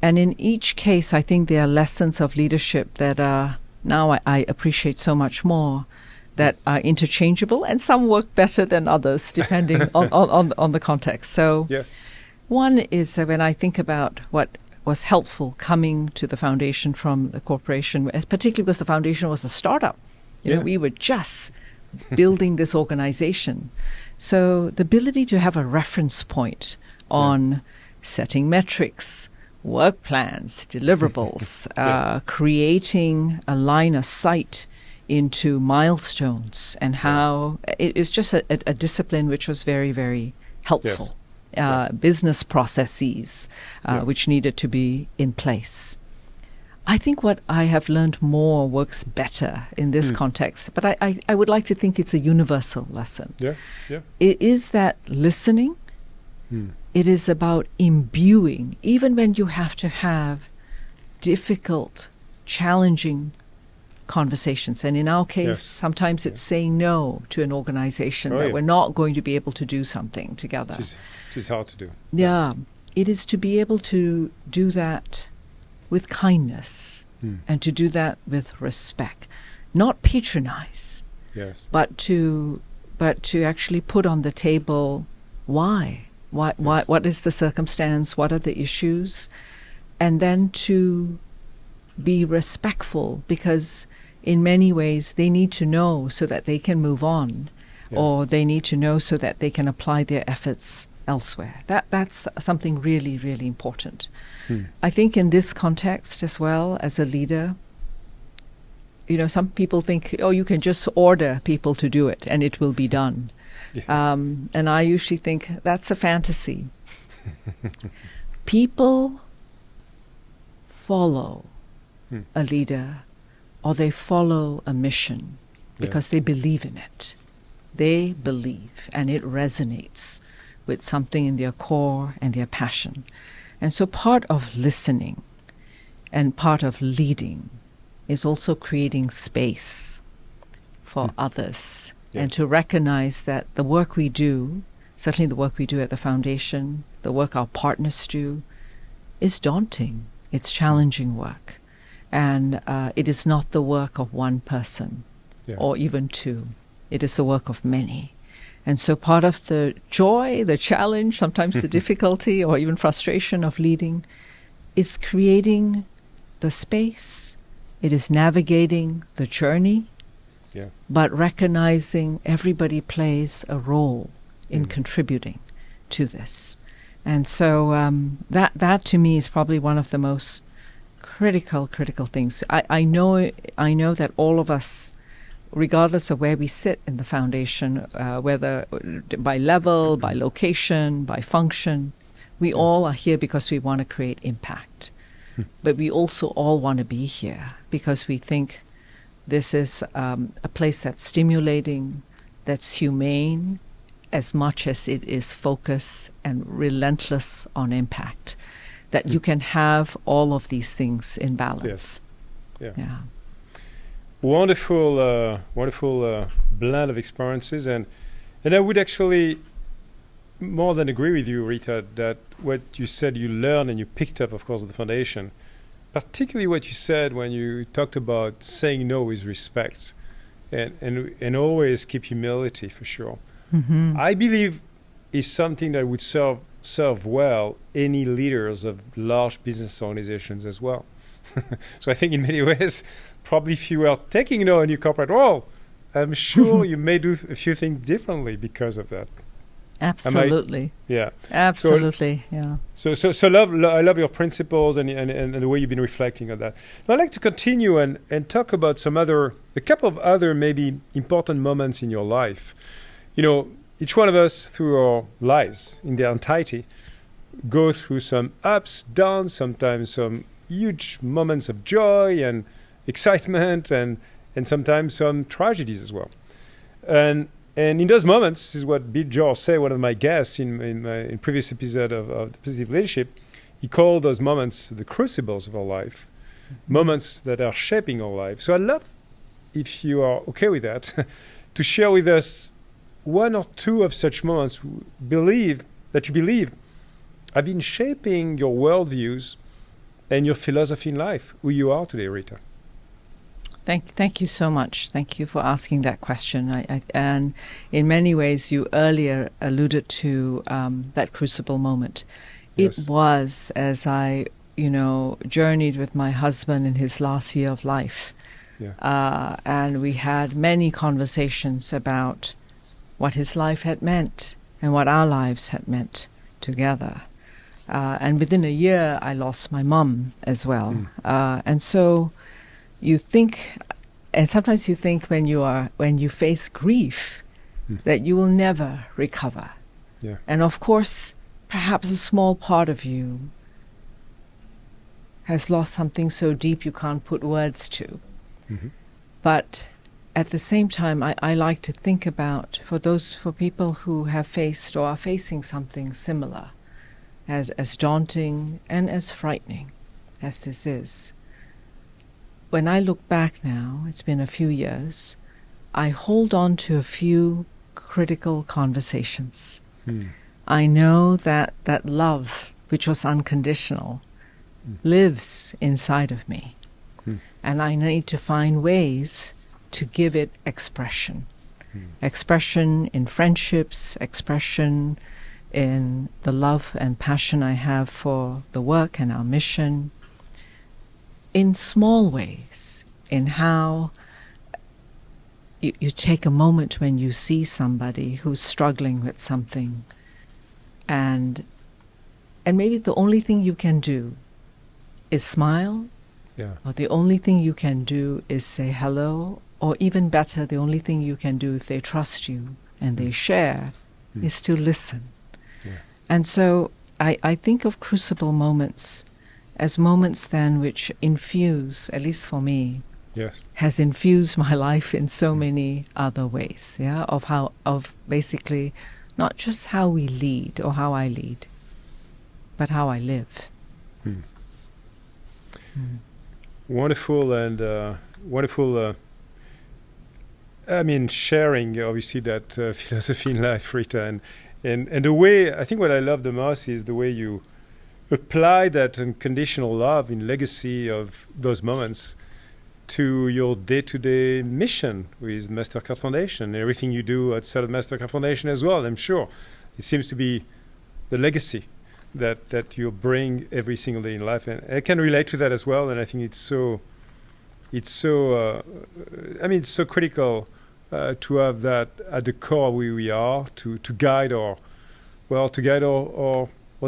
And in each case, I think there are lessons of leadership that are now I appreciate so much more, that are interchangeable, and some work better than others, depending on the context. So one is when I think about what was helpful coming to the foundation from the corporation, particularly because the foundation was a startup. We were just building this organization. So the ability to have a reference point on setting metrics, work plans, deliverables, creating a line of sight into milestones, and how it is just a discipline which was very, very helpful. Business processes which needed to be in place. I think what I have learned more works better in this context, but I would like to think it's a universal lesson. It is that listening. It is about imbuing, even when you have to have difficult, challenging conversations. And in our case, sometimes it's saying no to an organization that we're not going to be able to do something together. Which is hard to do. Yeah. It is to be able to do that with kindness and to do that with respect. Not patronize, but to actually put on the table why. What is the circumstance? What are the issues? And then to be respectful, because in many ways they need to know so that they can move on, or they need to know so that they can apply their efforts elsewhere. That's something really, really important. I think in this context as well, as a leader, some people think, you can just order people to do it and it will be done. And I usually think that's a fantasy. People follow a leader, or they follow a mission because they believe in it. They believe, and it resonates with something in their core and their passion. And so part of listening and part of leading is also creating space for others, and to recognize that the work we do, certainly the work we do at the foundation, the work our partners do, is daunting. It's challenging work. And it is not the work of one person or even two. It is the work of many. And so part of the joy, the challenge, sometimes the difficulty or even frustration of leading is creating the space. It is navigating the journey, but recognizing everybody plays a role in contributing to this. And so that to me is probably one of the most critical things. I know that all of us, regardless of where we sit in the foundation, whether by level, by location, by function, we all are here because we want to create impact. But we also all want to be here because we think this is a place that's stimulating, that's humane, as much as it is focused and relentless on impact. That you can have all of these things in balance. Yeah. Wonderful blend of experiences, and I would actually more than agree with you, Rita, that what you said you learned and you picked up, of course, at the foundation, particularly what you said when you talked about saying no with respect, and always keep humility for sure. I believe is something that would serve well any leaders of large business organizations as well. So I think in many ways, probably if you were taking no in your corporate role, I'm sure you may do a few things differently because of that. Absolutely. Absolutely. So I love your principles and the way you've been reflecting on that. Now I'd like to continue and talk about a couple of other maybe important moments in your life. You know, each one of us through our lives in their entirety go through some ups, downs, sometimes some huge moments of joy and excitement, and sometimes some tragedies as well. And in those moments, this is what Bill George said, one of my guests in previous episode of the Positive Leadership. He called those moments the crucibles of our life, moments that are shaping our life. So I'd love, if you are okay with that, to share with us one or two of such moments that you believe have been shaping your worldviews and your philosophy in life, who you are today, Rita. Thank you so much. Thank you for asking that question. And in many ways, you earlier alluded to that crucible moment. Yes. It was as I, journeyed with my husband in his last year of life. And we had many conversations about what his life had meant and what our lives had meant together. And within a year, I lost my mum as well. And so you think, and sometimes you think when you face grief, that you will never recover. And of course, perhaps a small part of you has lost something so deep you can't put words to. But at the same time, I like to think about, for people who have faced or are facing something similar, as daunting and as frightening as this is. When I look back now, it's been a few years, I hold on to a few critical conversations. I know that love, which was unconditional, lives inside of me. And I need to find ways to give it expression. Expression in friendships, expression in the love and passion I have for the work and our mission, in small ways, in how you take a moment when you see somebody who's struggling with something, and maybe the only thing you can do is smile, or the only thing you can do is say hello, or even better, the only thing you can do if they trust you and they share is to listen. And so I think of crucible moments as moments then which infuse, at least for me, Yes. has infused my life in so many other ways, yeah, of basically not just how we lead or how I lead, but how I live. Hmm. Wonderful and wonderful. I mean, sharing obviously that philosophy in life, Rita, and the way I think what I love the most is the way you apply that unconditional love in legacy of those moments to your day-to-day mission with Mastercard Foundation and everything you do outside of Mastercard Foundation as well. I'm sure it seems to be the legacy that you bring every single day in life, and I can relate to that as well. And I think it's so critical to have that at the core where we are to guide our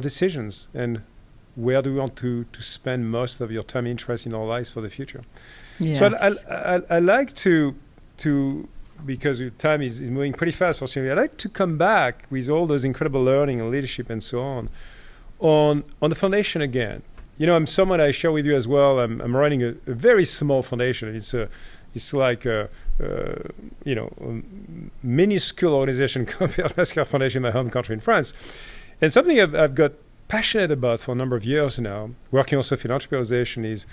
decisions and where do we want to spend most of your time and interest in our lives for the future. Yes. So I like to because time is moving pretty fast, fortunately, I like to come back with all those incredible learning and leadership and so on the foundation again. You know, I'm someone I share with you as well. I'm running a very small foundation. It's like a minuscule organization compared to Mastercard Foundation in my home country in France. And something I've got passionate about for a number of years now, working also with philanthropy, is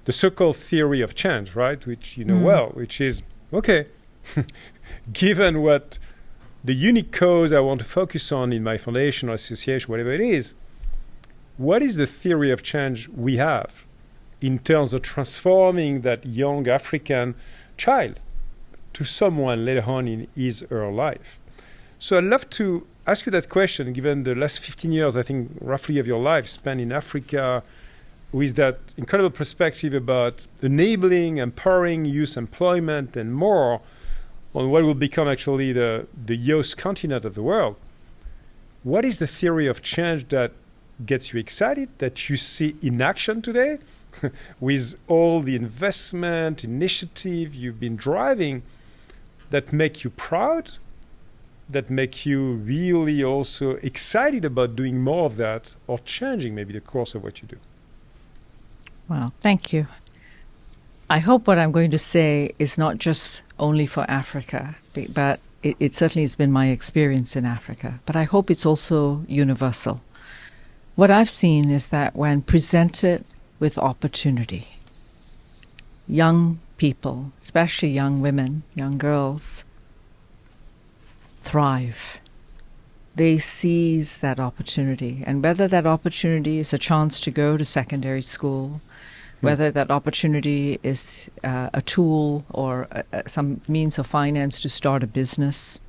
the so-called theory of change, right? Which you know well, which is, okay, given what the unique cause I want to focus on in my foundation or association, whatever it is, what is the theory of change we have in terms of transforming that young African child to someone later on in his or her life? So I'd love to ask you that question, given the last 15 years, I think, roughly of your life spent in Africa, with that incredible perspective about enabling, empowering youth employment and more on what will become actually the youth continent of the world. What is the theory of change that gets you excited, that you see in action today with all the investment, initiative you've been driving that make you proud, that make you really also excited about doing more of that or changing maybe the course of what you do? Well, thank you. I hope what I'm going to say is not just only for Africa, but it certainly has been my experience in Africa, but I hope it's also universal. What I've seen is that when presented with opportunity, young people, especially young women, young girls, thrive. They seize that opportunity. And whether that opportunity is a chance to go to secondary school, whether that opportunity is a tool or some means of finance to start a business,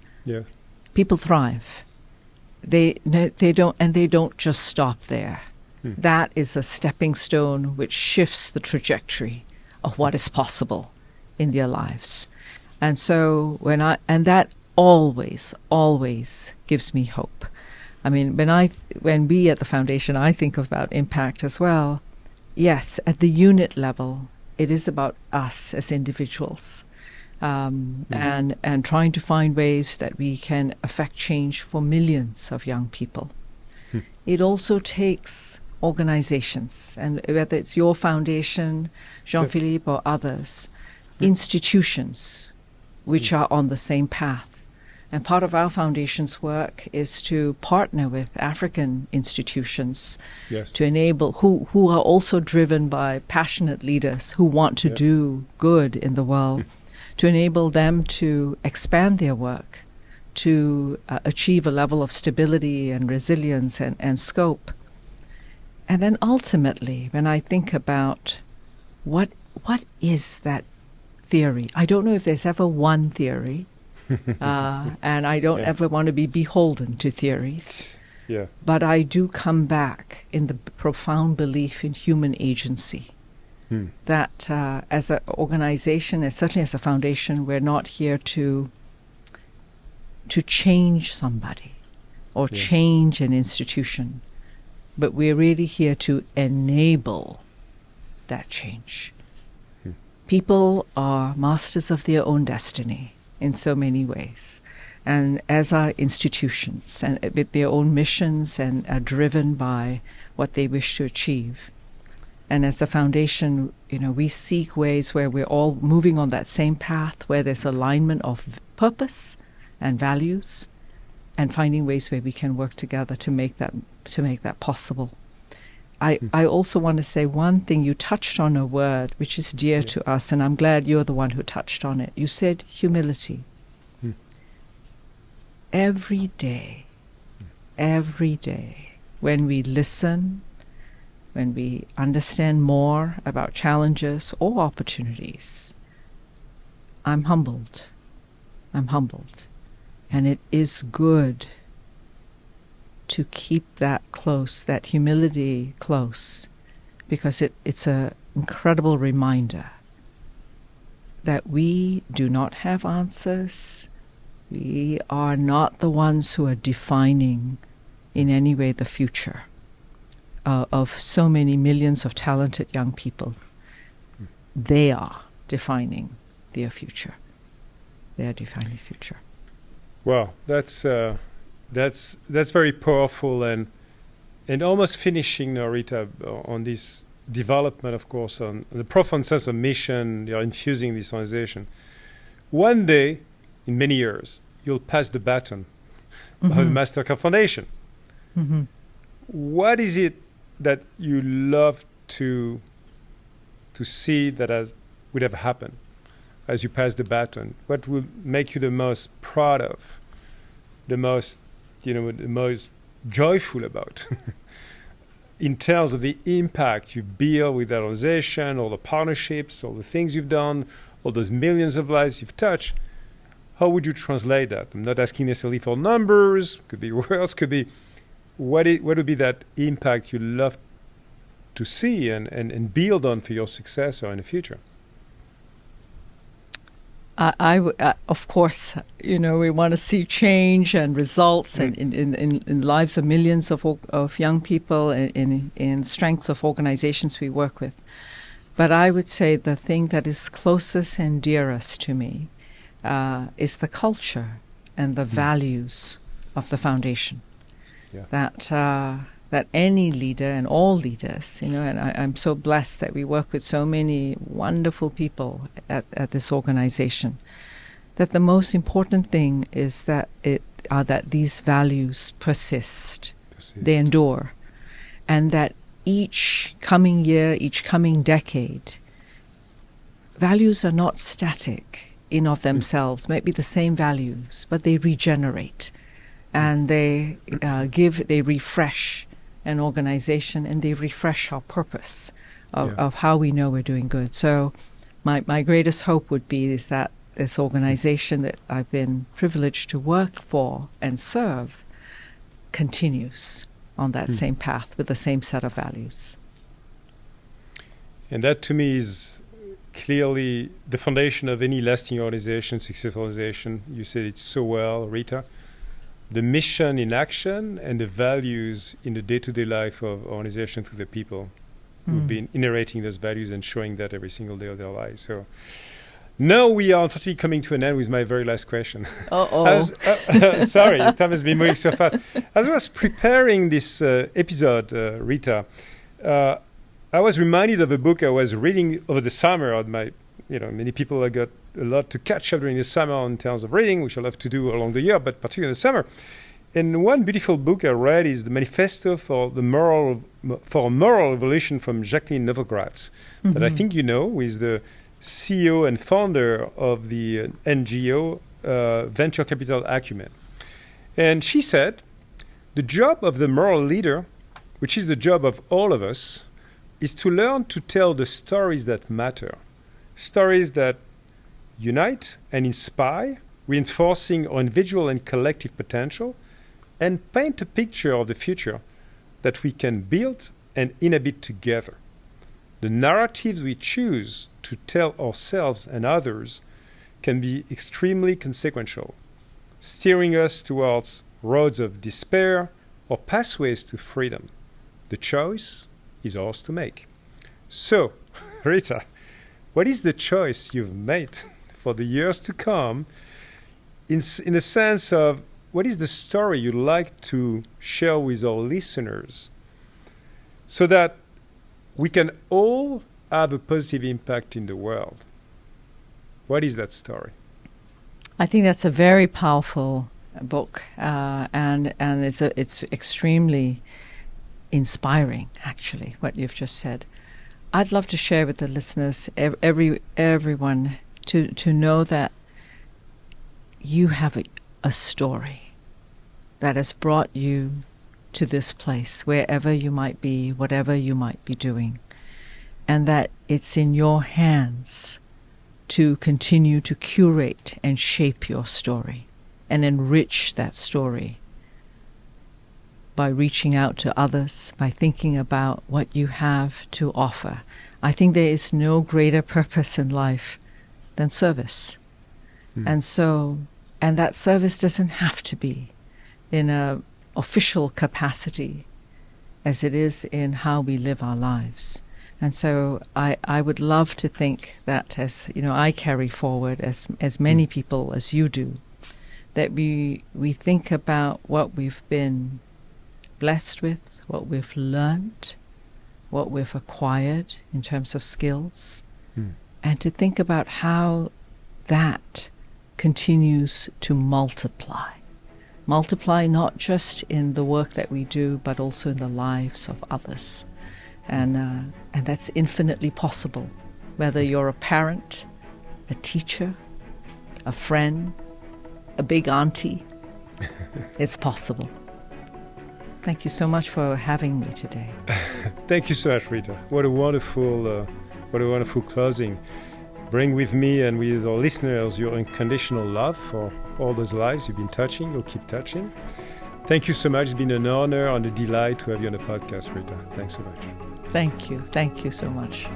people thrive. They don't just stop there. That is a stepping stone which shifts the trajectory of what is possible in their lives. And so that always gives me hope. I mean, when we at the foundation, I think about impact as well. Yes, at the unit level, it is about us as individuals, and trying to find ways that we can affect change for millions of young people. It also takes organizations, and whether it's your foundation, Jean-Philippe, or others, institutions which are on the same path. And part of our foundation's work is to partner with African institutions to enable, who are also driven by passionate leaders who want to do good in the world, to enable them to expand their work, to achieve a level of stability and resilience and scope. And then ultimately, when I think about what is that theory, I don't know if there's ever one theory. And I don't ever want to be beholden to theories. But I do come back in the profound belief in human agency. That as an organization, and certainly as a foundation, we're not here to change somebody or change an institution, but we're really here to enable that change. People are masters of their own destiny in so many ways. and as are institutions, and with their own missions and are driven by what they wish to achieve. And as a foundation, we seek ways where we're all moving on that same path, where there's alignment of purpose and values, and finding ways where we can work together to make that possible. I also want to say one thing. You touched on a word which is dear to us, and I'm glad you're the one who touched on it. You said humility. Every day, when we listen, when we understand more about challenges or opportunities, I'm humbled. And it is good to keep that close, that humility close, because it's an incredible reminder that we do not have answers. We are not the ones who are defining in any way the future of so many millions of talented young people. They are defining their future. They are defining the future. Wow, that's very powerful, and almost finishing, Rita, on this development, of course, on the profound sense of mission you're infusing this organization. One day, in many years, you'll pass the baton of the Mastercard Foundation. What is it that you love to see that would have happened as you pass the baton? What will make you the most proud of, the most joyful about in terms of the impact you build with that organization, all the partnerships, all the things you've done, all those millions of lives you've touched? How would you translate that? I'm not asking necessarily for numbers, could be words, could be what would be that impact you love to see and build on for your success or in the future? Of course, we want to see change and results in lives of millions of young people, in strengths of organizations we work with. But I would say the thing that is closest and dearest to me is the culture and the values of the foundation. That any leader and all leaders, and I'm so blessed that we work with so many wonderful people at this organization, that the most important thing is that these values persist, they endure, and that each coming year, each coming decade, values are not static in of themselves, might be the same values, but they regenerate, and they refresh an organization, and they refresh our purpose of how we know we're doing good. So my greatest hope would be is that this organization that I've been privileged to work for and serve continues on that same path with the same set of values. And that to me is clearly the foundation of any lasting organization, successful organization. You said it so well, Rita. The mission in action and the values in the day-to-day life of organization through the people who've been inheriting those values and showing that every single day of their lives. So now we are unfortunately coming to an end with my very last question. Sorry, time has been moving so fast. As I was preparing this episode, Rita, I was reminded of a book I was reading over the summer. Many people have got a lot to catch up during the summer in terms of reading, which I love to do along the year, but particularly in the summer. And one beautiful book I read is The Manifesto for a Moral Revolution from Jacqueline Novogratz, that I think you know, is the CEO and founder of the NGO Venture Capital Acumen. And she said, the job of the moral leader, which is the job of all of us, is to learn to tell the stories that matter, stories that unite and inspire, reinforcing our individual and collective potential, and paint a picture of the future that we can build and inhabit together. The narratives we choose to tell ourselves and others can be extremely consequential, steering us towards roads of despair or pathways to freedom. The choice is ours to make. So, Rita, what is the choice you've made for the years to come in the sense of what is the story you'd like to share with our listeners so that we can all have a positive impact in the world? What is that story? I think that's a very powerful book, and it's extremely inspiring, actually, what you've just said. I'd love to share with the listeners, everyone, to know that you have a story that has brought you to this place, wherever you might be, whatever you might be doing, and that it's in your hands to continue to curate and shape your story and enrich that story by reaching out to others, by thinking about what you have to offer. I think there is no greater purpose in life than service. And that service doesn't have to be in an official capacity as it is in how we live our lives. And so I would love to think that, as you know, I carry forward, as many people as you do, that we think about what we've been blessed with, what we've learned, what we've acquired in terms of skills, and to think about how that continues to multiply. Multiply not just in the work that we do, but also in the lives of others. And that's infinitely possible, whether you're a parent, a teacher, a friend, a big auntie. It's possible. Thank you so much for having me today. Thank you so much, Rita. What a wonderful closing. Bring with me and with our listeners your unconditional love for all those lives you've been touching, you'll keep touching. Thank you so much. It's been an honor and a delight to have you on the podcast, Rita. Thanks so much. Thank you. Thank you so much.